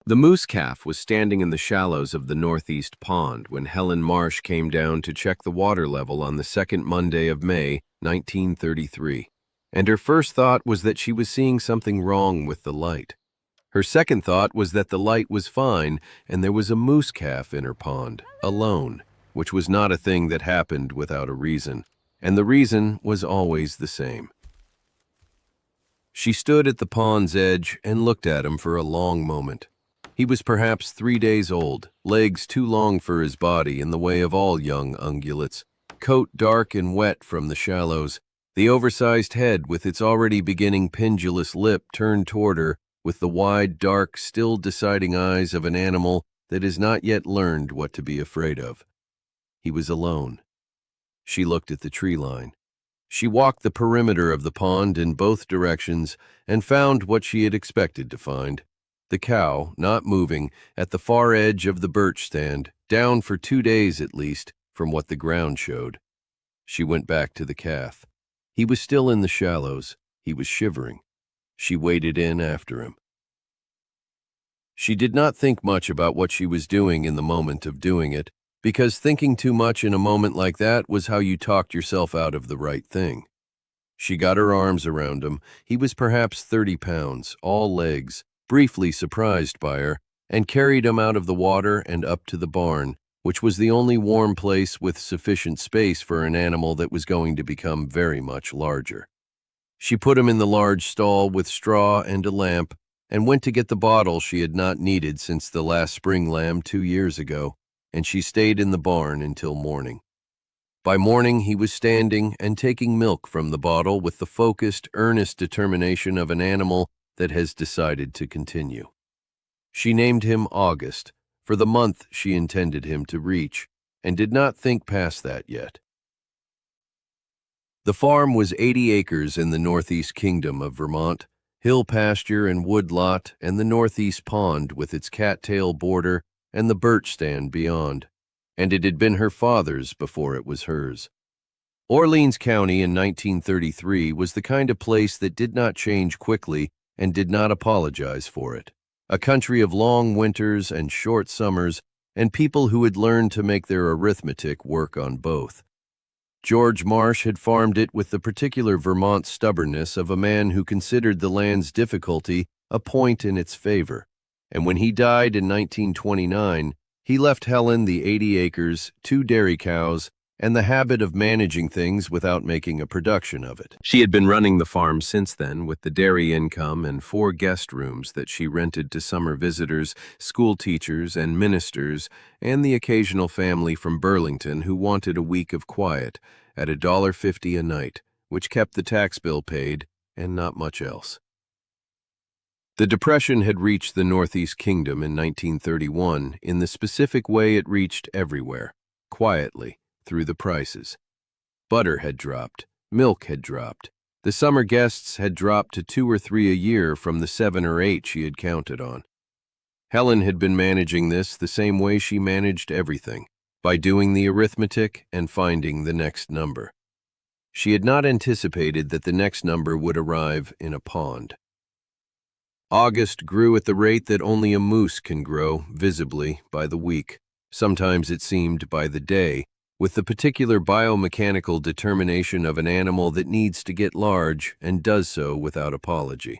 The moose calf was standing in the shallows of the northeast pond when Helen Marsh came down to check the water level on the second Monday of May, 1933, and her first thought was that she was seeing something wrong with the light. Her second thought was that the light was fine and there was a moose calf in her pond, alone, which was not a thing that happened without a reason, and the reason was always the same. She stood at the pond's edge and looked at him for a long moment. He was perhaps 3 days old, legs too long for his body in the way of all young ungulates, coat dark and wet from the shallows, the oversized head with its already beginning pendulous lip turned toward her with the wide, dark, still deciding eyes of an animal that has not yet learned what to be afraid of. He was alone. She looked at the tree line. She walked the perimeter of the pond in both directions and found what she had expected to find. The cow, not moving, at the far edge of the birch stand, down for 2 days at least, from what the ground showed. She went back to the calf. He was still in the shallows. He was shivering. She waded in after him. She did not think much about what she was doing in the moment of doing it, because thinking too much in a moment like that was how you talked yourself out of the right thing. She got her arms around him. He was perhaps 30 pounds, all legs, briefly surprised by her, and carried him out of the water and up to the barn, which was the only warm place with sufficient space for an animal that was going to become very much larger. She put him in the large stall with straw and a lamp, and went to get the bottle she had not needed since the last spring lamb 2 years ago, and she stayed in the barn until morning. By morning, he was standing and taking milk from the bottle with the focused, earnest determination of an animal that has decided to continue. She named him August, for the month she intended him to reach, and did not think past that yet. The farm was 80 acres in the northeast kingdom of Vermont, hill pasture and wood lot, and the northeast pond with its cattail border and the birch stand beyond, and it had been her father's before it was hers. Orleans County in 1933 was the kind of place that did not change quickly and did not apologize for it. A country of long winters and short summers, and people who had learned to make their arithmetic work on both. George Marsh had farmed it with the particular Vermont stubbornness of a man who considered the land's difficulty a point in its favor, and when he died in 1929, he left Helen the 80 acres, 2 dairy cows, and the habit of managing things without making a production of it. She had been running the farm since then with the dairy income and 4 guest rooms that she rented to summer visitors, school teachers, and ministers, and the occasional family from Burlington who wanted a week of quiet at $1.50 a night, which kept the tax bill paid and not much else. The Depression had reached the Northeast Kingdom in 1931 in the specific way it reached everywhere, quietly, through the prices. Butter had dropped, milk had dropped. The summer guests had dropped to 2 or 3 a year from the 7 or 8 she had counted on. Helen had been managing this the same way she managed everything, by doing the arithmetic and finding the next number. She had not anticipated that the next number would arrive in a pond. August grew at the rate that only a moose can grow, visibly, by the week, sometimes it seemed by the day, with the particular biomechanical determination of an animal that needs to get large and does so without apology.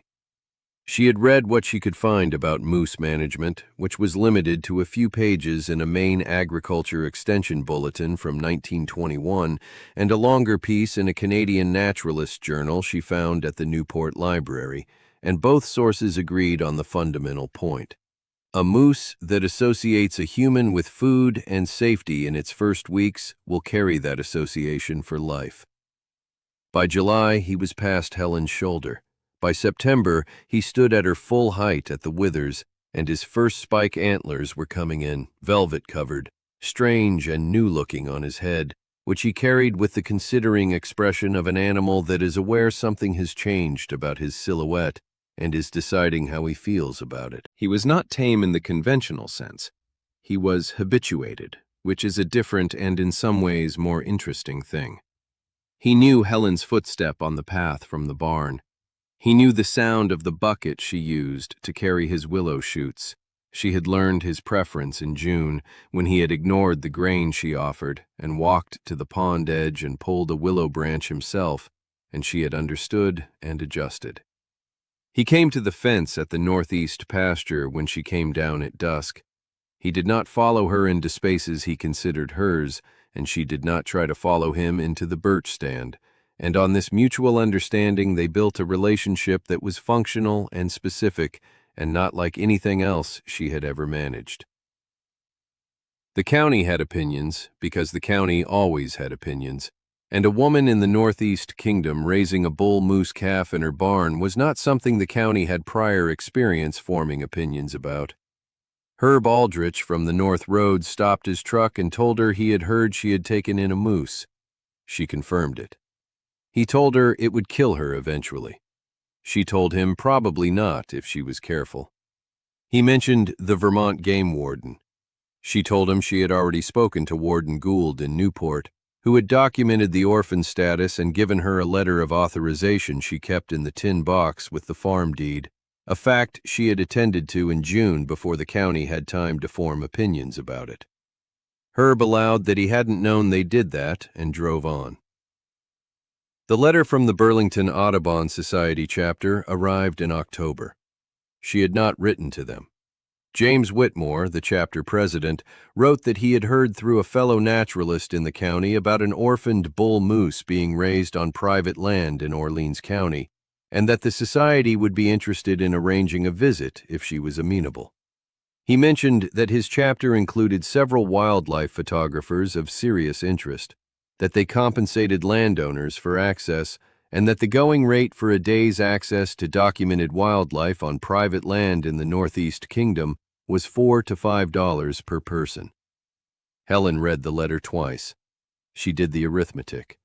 She had read what she could find about moose management, which was limited to a few pages in a Maine Agriculture Extension Bulletin from 1921 and a longer piece in a Canadian naturalist journal she found at the Newport Library, and both sources agreed on the fundamental point. A moose that associates a human with food and safety in its first weeks will carry that association for life. By July, he was past Helen's shoulder. By September, he stood at her full height at the withers, and his first spike antlers were coming in, velvet-covered, strange and new-looking on his head, which he carried with the considering expression of an animal that is aware something has changed about his silhouette and is deciding how he feels about it. He was not tame in the conventional sense. He was habituated, which is a different and in some ways more interesting thing. He knew Helen's footstep on the path from the barn. He knew the sound of the bucket she used to carry his willow shoots. She had learned his preference in June when he had ignored the grain she offered and walked to the pond edge and pulled a willow branch himself, and she had understood and adjusted. He came to the fence at the northeast pasture when she came down at dusk. He did not follow her into spaces he considered hers, and she did not try to follow him into the birch stand, and on this mutual understanding they built a relationship that was functional and specific and not like anything else she had ever managed. The county had opinions, because the county always had opinions, and a woman in the Northeast Kingdom raising a bull moose calf in her barn was not something the county had prior experience forming opinions about. Herb Aldrich from the North Road stopped his truck and told her he had heard she had taken in a moose. She confirmed it. He told her it would kill her eventually. She told him probably not if she was careful. He mentioned the Vermont game warden. She told him she had already spoken to Warden Gould in Newport, who had documented the orphan status and given her a letter of authorization she kept in the tin box with the farm deed, a fact she had attended to in June before the county had time to form opinions about it. Herb allowed that he hadn't known they did that and drove on. The letter from the Burlington Audubon Society chapter arrived in October. She had not written to them. James Whitmore, the chapter president, wrote that he had heard through a fellow naturalist in the county about an orphaned bull moose being raised on private land in Orleans County, and that the society would be interested in arranging a visit if she was amenable. He mentioned that his chapter included several wildlife photographers of serious interest, that they compensated landowners for access, and that the going rate for a day's access to documented wildlife on private land in the Northeast Kingdom was $4 to $5 per person. Helen read the letter twice. She did the arithmetic.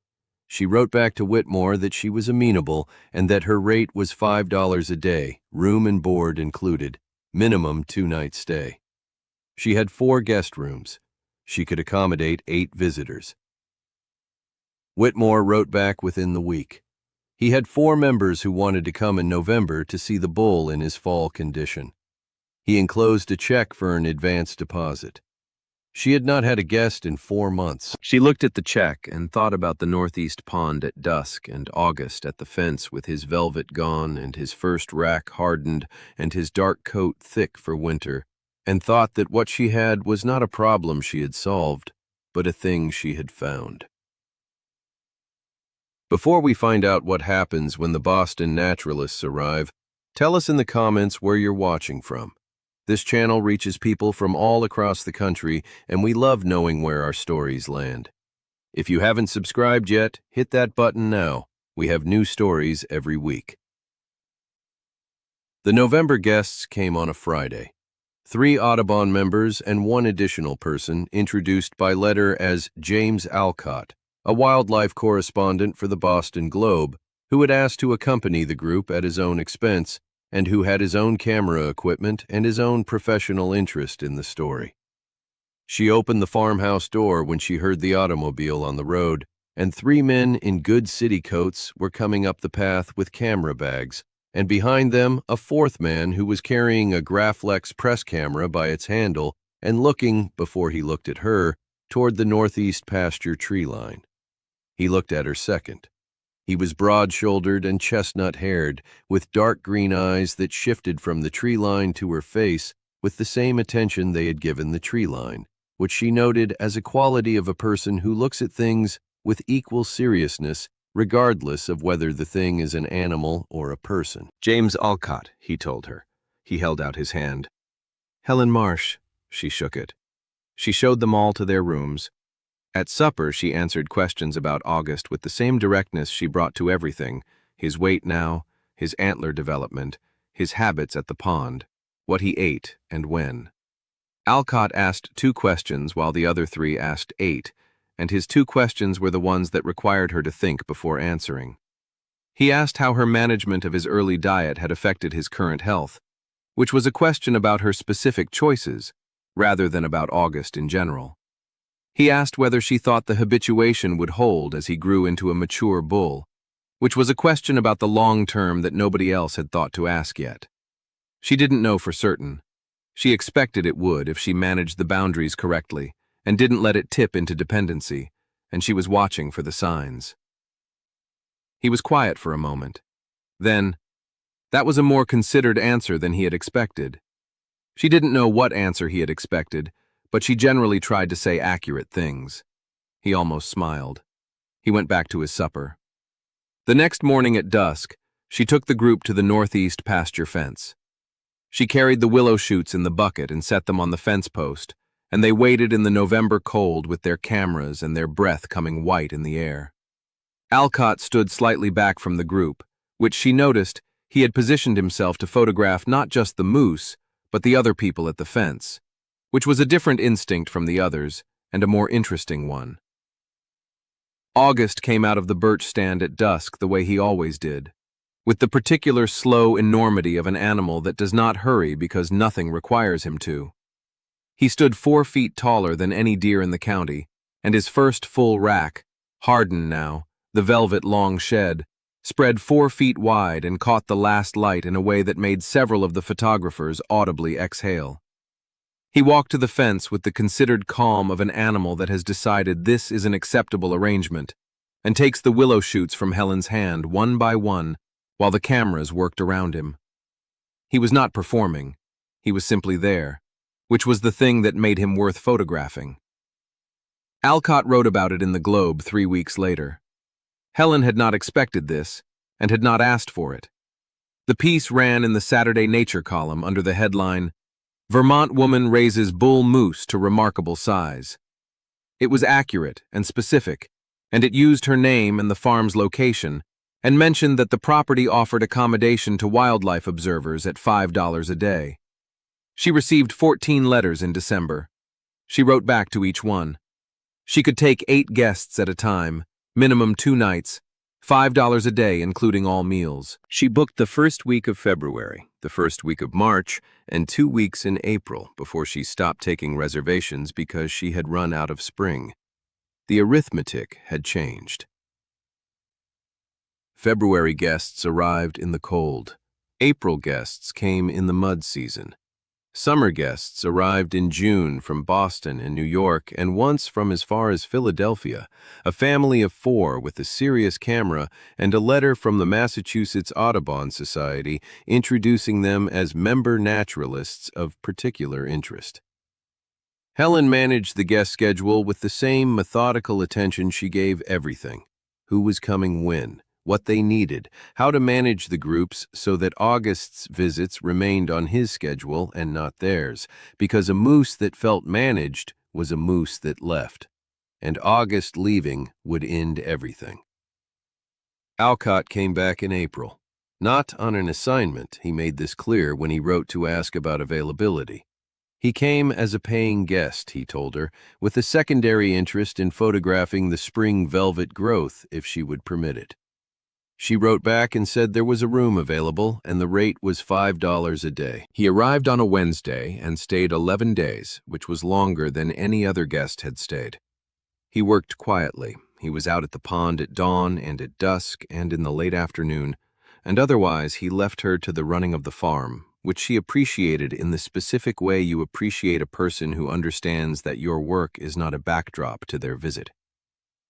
She wrote back to Whitmore that she was amenable and that her rate was $5 a day, room and board included, minimum 2-night stay. She had 4 guest rooms. She could accommodate 8 visitors. Whitmore wrote back within the week. He had 4 members who wanted to come in November to see the bull in his fall condition. He enclosed a check for an advance deposit. She had not had a guest in 4 months. She looked at the check and thought about the northeast pond at dusk and August at the fence with his velvet gone and his first rack hardened and his dark coat thick for winter, and thought that what she had was not a problem she had solved, but a thing she had found. Before we find out what happens when the Boston naturalists arrive, tell us in the comments where you're watching from. This channel reaches people from all across the country, and we love knowing where our stories land. If you haven't subscribed yet, hit that button now. We have new stories every week. The November guests came on a Friday. 3 Audubon members and 1 additional person introduced by letter as James Alcott, a wildlife correspondent for the Boston Globe, who had asked to accompany the group at his own expense and who had his own camera equipment and his own professional interest in the story. She opened the farmhouse door when she heard the automobile on the road, and 3 men in good city coats were coming up the path with camera bags, and behind them a 4th man who was carrying a Graflex press camera by its handle and looking, before he looked at her, toward the northeast pasture tree line. He looked at her second. He was broad-shouldered and chestnut-haired, with dark green eyes that shifted from the tree line to her face with the same attention they had given the tree line, which she noted as a quality of a person who looks at things with equal seriousness, regardless of whether the thing is an animal or a person. James Alcott, he told her. He held out his hand. Helen Marsh, she shook it. She showed them all to their rooms. At supper, she answered questions about August with the same directness she brought to everything: his weight now, his antler development, his habits at the pond, what he ate and when. Alcott asked 2 questions while the other 3 asked 8, and his 2 questions were the ones that required her to think before answering. He asked how her management of his early diet had affected his current health, which was a question about her specific choices, rather than about August in general. He asked whether she thought the habituation would hold as he grew into a mature bull, which was a question about the long term that nobody else had thought to ask yet. She didn't know for certain. She expected it would if she managed the boundaries correctly and didn't let it tip into dependency, and she was watching for the signs. He was quiet for a moment. Then, that was a more considered answer than he had expected. She didn't know what answer he had expected, but she generally tried to say accurate things. He almost smiled. He went back to his supper. The next morning at dusk, she took the group to the northeast pasture fence. She carried the willow shoots in the bucket and set them on the fence post, and they waited in the November cold with their cameras and their breath coming white in the air. Alcott stood slightly back from the group, which she noticed he had positioned himself to photograph not just the moose, but the other people at the fence, which was a different instinct from the others and a more interesting one. August came out of the birch stand at dusk the way he always did, with the particular slow enormity of an animal that does not hurry because nothing requires him to. He stood 4 feet taller than any deer in the county, and his first full rack, hardened now, the velvet long shed, spread 4 feet wide and caught the last light in a way that made several of the photographers audibly exhale. He walked to the fence with the considered calm of an animal that has decided this is an acceptable arrangement, and takes the willow shoots from Helen's hand one by one while the cameras worked around him. He was not performing, he was simply there, which was the thing that made him worth photographing. Alcott wrote about it in the Globe 3 weeks later. Helen had not expected this, and had not asked for it. The piece ran in the Saturday Nature column under the headline, "Vermont Woman Raises Bull Moose to Remarkable Size." It was accurate and specific, and it used her name and the farm's location, and mentioned that the property offered accommodation to wildlife observers at $5 a day. She received 14 letters in December. She wrote back to each one. She could take 8 guests at a time, minimum 2 nights, $5 a day including all meals. She booked the first week of February, the first week of March, and 2 weeks in April before she stopped taking reservations because she had run out of spring. The arithmetic had changed. February guests arrived in the cold. April guests came in the mud season. Summer guests arrived in June from Boston and New York, and once from as far as Philadelphia, a family of 4 with a serious camera and a letter from the Massachusetts Audubon Society introducing them as member naturalists of particular interest. Helen managed the guest schedule with the same methodical attention she gave everything: who was coming when, what they needed, how to manage the groups so that August's visits remained on his schedule and not theirs, because a moose that felt managed was a moose that left, and August leaving would end everything. Alcott came back in April. Not on an assignment, he made this clear when he wrote to ask about availability. He came as a paying guest, he told her, with a secondary interest in photographing the spring velvet growth if she would permit it. She wrote back and said there was a room available and the rate was $5 a day. He arrived on a Wednesday and stayed 11 days, which was longer than any other guest had stayed. He worked quietly. He was out at the pond at dawn and at dusk and in the late afternoon, and otherwise he left her to the running of the farm, which she appreciated in the specific way you appreciate a person who understands that your work is not a backdrop to their visit.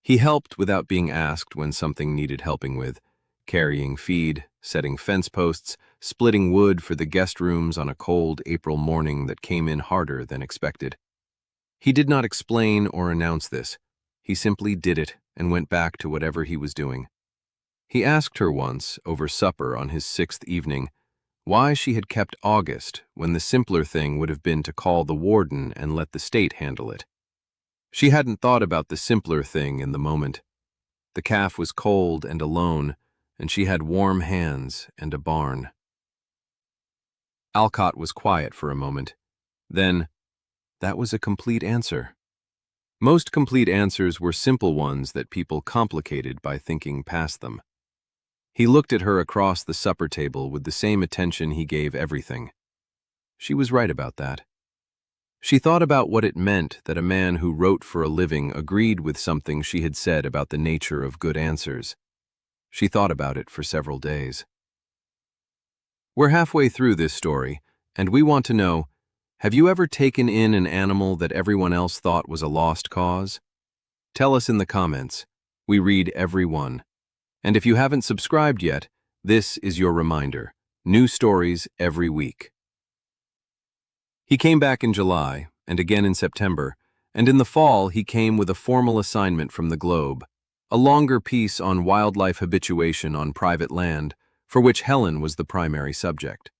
He helped without being asked when something needed helping with, carrying feed, setting fence posts, splitting wood for the guest rooms on a cold April morning that came in harder than expected. He did not explain or announce this. He simply did it and went back to whatever he was doing. He asked her once, over supper on his 6th evening, why she had kept August when the simpler thing would have been to call the warden and let the state handle it. She hadn't thought about the simpler thing in the moment. The calf was cold and alone, and she had warm hands and a barn. Alcott was quiet for a moment. Then, that was a complete answer. Most complete answers were simple ones that people complicated by thinking past them. He looked at her across the supper table with the same attention he gave everything. She was right about that. She thought about what it meant that a man who wrote for a living agreed with something she had said about the nature of good answers. She thought about it for several days. We're halfway through this story, and we want to know, Have you ever taken in an animal that everyone else thought was a lost cause? Tell us in the comments. We read every one. And if you haven't subscribed yet, this is your reminder. New stories every week. He came back in July, and again in September, and in the fall he came with a formal assignment from the Globe, a longer piece on wildlife habituation on private land, for which Helen was the primary subject.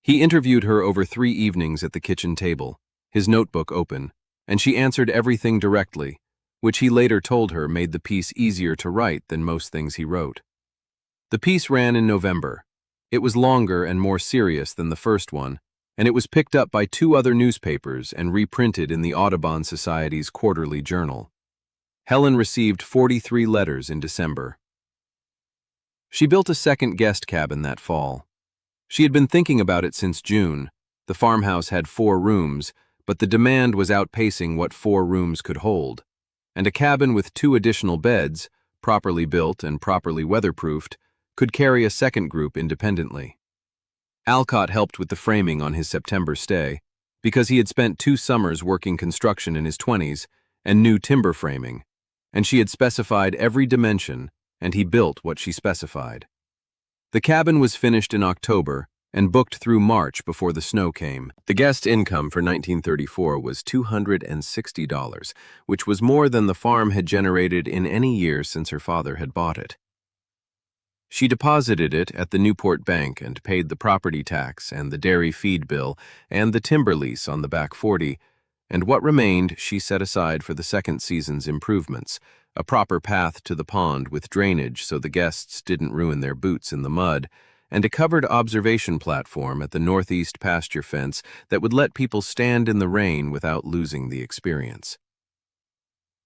He interviewed her over 3 evenings at the kitchen table, his notebook open, and she answered everything directly, which he later told her made the piece easier to write than most things he wrote. The piece ran in November. It was longer and more serious than the first one, and it was picked up by 2 other newspapers and reprinted in the Audubon Society's quarterly journal. Helen received 43 letters in December. She built a second guest cabin that fall. She had been thinking about it since June. The farmhouse had 4 rooms, but the demand was outpacing what 4 rooms could hold, and a cabin with 2 additional beds, properly built and properly weatherproofed, could carry a second group independently. Alcott helped with the framing on his September stay, because he had spent 2 summers working construction in his 20s and knew timber framing, and she had specified every dimension, and he built what she specified. The cabin was finished in October and booked through March before the snow came. The guest income for 1934 was $260, which was more than the farm had generated in any year since her father had bought it. She deposited it at the Newport Bank and paid the property tax and the dairy feed bill and the timber lease on the back 40, and what remained she set aside for the second season's improvements, a proper path to the pond with drainage so the guests didn't ruin their boots in the mud, and a covered observation platform at the northeast pasture fence that would let people stand in the rain without losing the experience.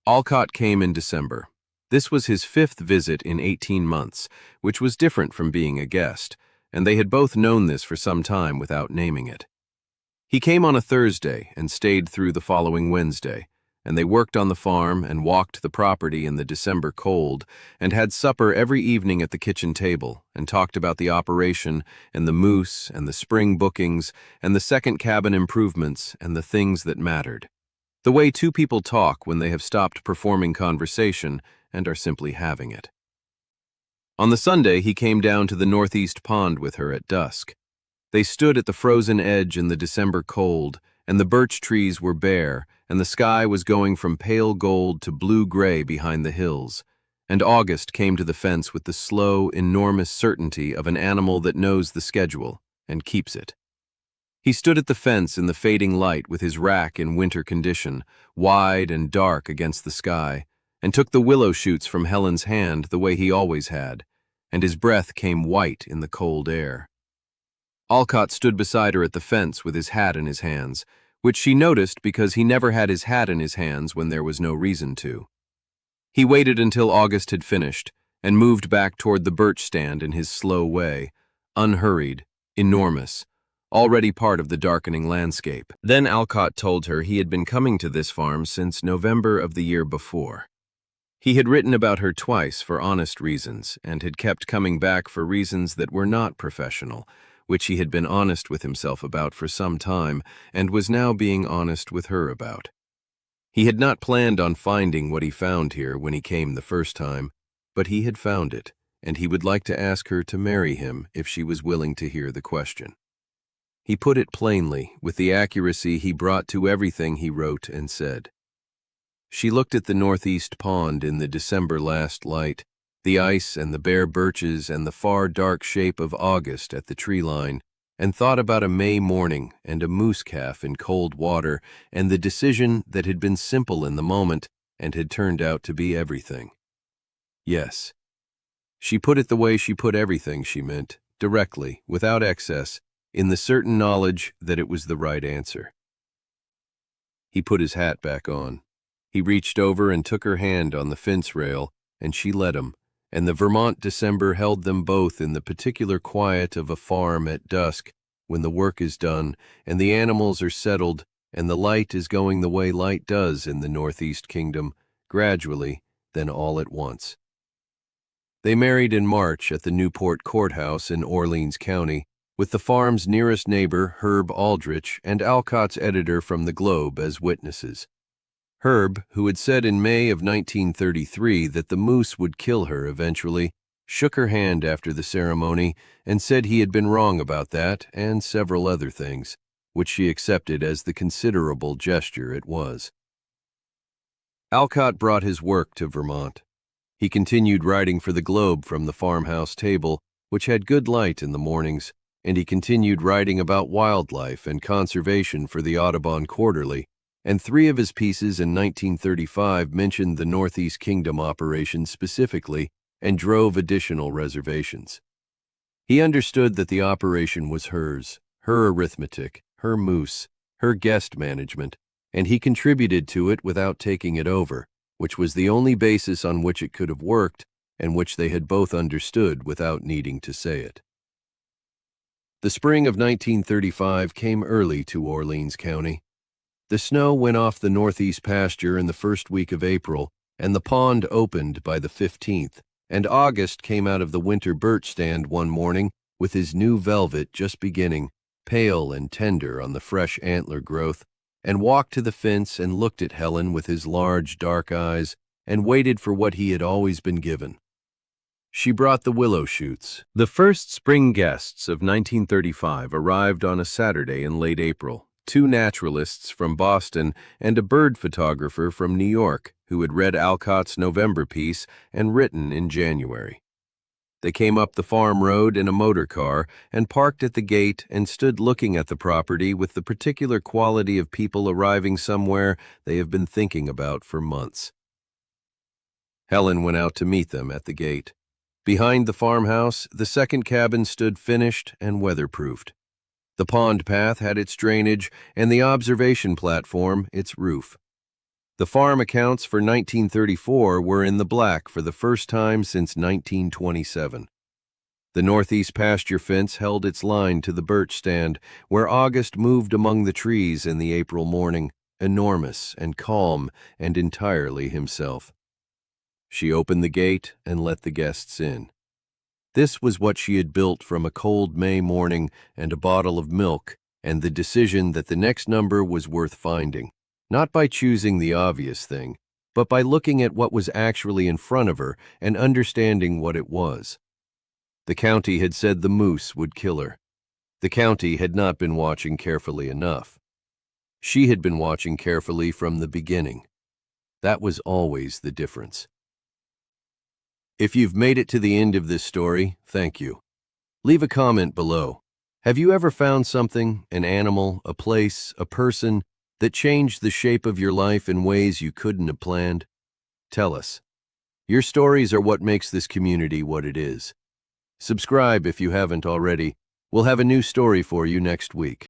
Alcott came in December. This was his 5th visit in 18 months, which was different from being a guest, and they had both known this for some time without naming it. He came on a Thursday and stayed through the following Wednesday, and they worked on the farm and walked the property in the December cold and had supper every evening at the kitchen table and talked about the operation and the moose and the spring bookings and the second cabin improvements and the things that mattered. The way 2 people talk when they have stopped performing conversation and are simply having it. On the Sunday, he came down to the northeast pond with her at dusk. They stood at the frozen edge in the December cold, and the birch trees were bare, and the sky was going from pale gold to blue-gray behind the hills, and August came to the fence with the slow, enormous certainty of an animal that knows the schedule and keeps it. He stood at the fence in the fading light with his rack in winter condition, wide and dark against the sky, and took the willow shoots from Helen's hand the way he always had, and his breath came white in the cold air. Alcott stood beside her at the fence with his hat in his hands, which she noticed because he never had his hat in his hands when there was no reason to. He waited until August had finished and moved back toward the birch stand in his slow way, unhurried, enormous, already part of the darkening landscape. Then Alcott told her he had been coming to this farm since November of the year before. He had written about her twice for honest reasons and had kept coming back for reasons that were not professional, which he had been honest with himself about for some time and was now being honest with her about. He had not planned on finding what he found here when he came the first time, but he had found it, and he would like to ask her to marry him if she was willing to hear the question. He put it plainly, with the accuracy he brought to everything he wrote and said. She looked at the northeast pond in the December last light, the ice and the bare birches and the far dark shape of August at the tree line, and thought about a May morning and a moose calf in cold water and the decision that had been simple in the moment and had turned out to be everything. Yes. She put it the way she put everything she meant, directly, without excess, in the certain knowledge that it was the right answer. He put his hat back on. He reached over and took her hand on the fence rail, and she let him, and the Vermont December held them both in the particular quiet of a farm at dusk when the work is done and the animals are settled and the light is going the way light does in the Northeast Kingdom, gradually, then all at once. They married in March at the Newport Courthouse in Orleans County, with the farm's nearest neighbor, Herb Aldrich, and Alcott's editor from the Globe as witnesses. Herb, who had said in May of 1933 that the moose would kill her eventually, shook her hand after the ceremony and said he had been wrong about that and several other things, which she accepted as the considerable gesture it was. Alcott brought his work to Vermont. He continued writing for the Globe from the farmhouse table, which had good light in the mornings, and he continued writing about wildlife and conservation for the Audubon Quarterly, and 3 of his pieces in 1935 mentioned the Northeast Kingdom operation specifically and drove additional reservations. He understood that the operation was hers, her arithmetic, her moose, her guest management, and he contributed to it without taking it over, which was the only basis on which it could have worked and which they had both understood without needing to say it. The spring of 1935 came early to Orleans County. The snow went off the northeast pasture in the first week of April, and the pond opened by the 15th, and August came out of the winter birch stand one morning with his new velvet just beginning, pale and tender on the fresh antler growth, and walked to the fence and looked at Helen with his large dark eyes and waited for what he had always been given. She brought the willow shoots. The first spring guests of 1935 arrived on a Saturday in late April, 2 naturalists from Boston and a bird photographer from New York who had read Alcott's November piece and written in January. They came up the farm road in a motor car and parked at the gate and stood looking at the property with the particular quality of people arriving somewhere they have been thinking about for months. Helen went out to meet them at the gate. Behind the farmhouse, the second cabin stood finished and weatherproofed. The pond path had its drainage and the observation platform its roof. The farm accounts for 1934 were in the black for the first time since 1927. The northeast pasture fence held its line to the birch stand, where August moved among the trees in the April morning, enormous and calm and entirely himself. She opened the gate and let the guests in. This was what she had built from a cold May morning and a bottle of milk, and the decision that the next number was worth finding. Not by choosing the obvious thing, but by looking at what was actually in front of her and understanding what it was. The county had said the moose would kill her. The county had not been watching carefully enough. She had been watching carefully from the beginning. That was always the difference. If you've made it to the end of this story, thank you. Leave a comment below. Have you ever found something, an animal, a place, a person, that changed the shape of your life in ways you couldn't have planned? Tell us. Your stories are what makes this community what it is. Subscribe if you haven't already. We'll have a new story for you next week.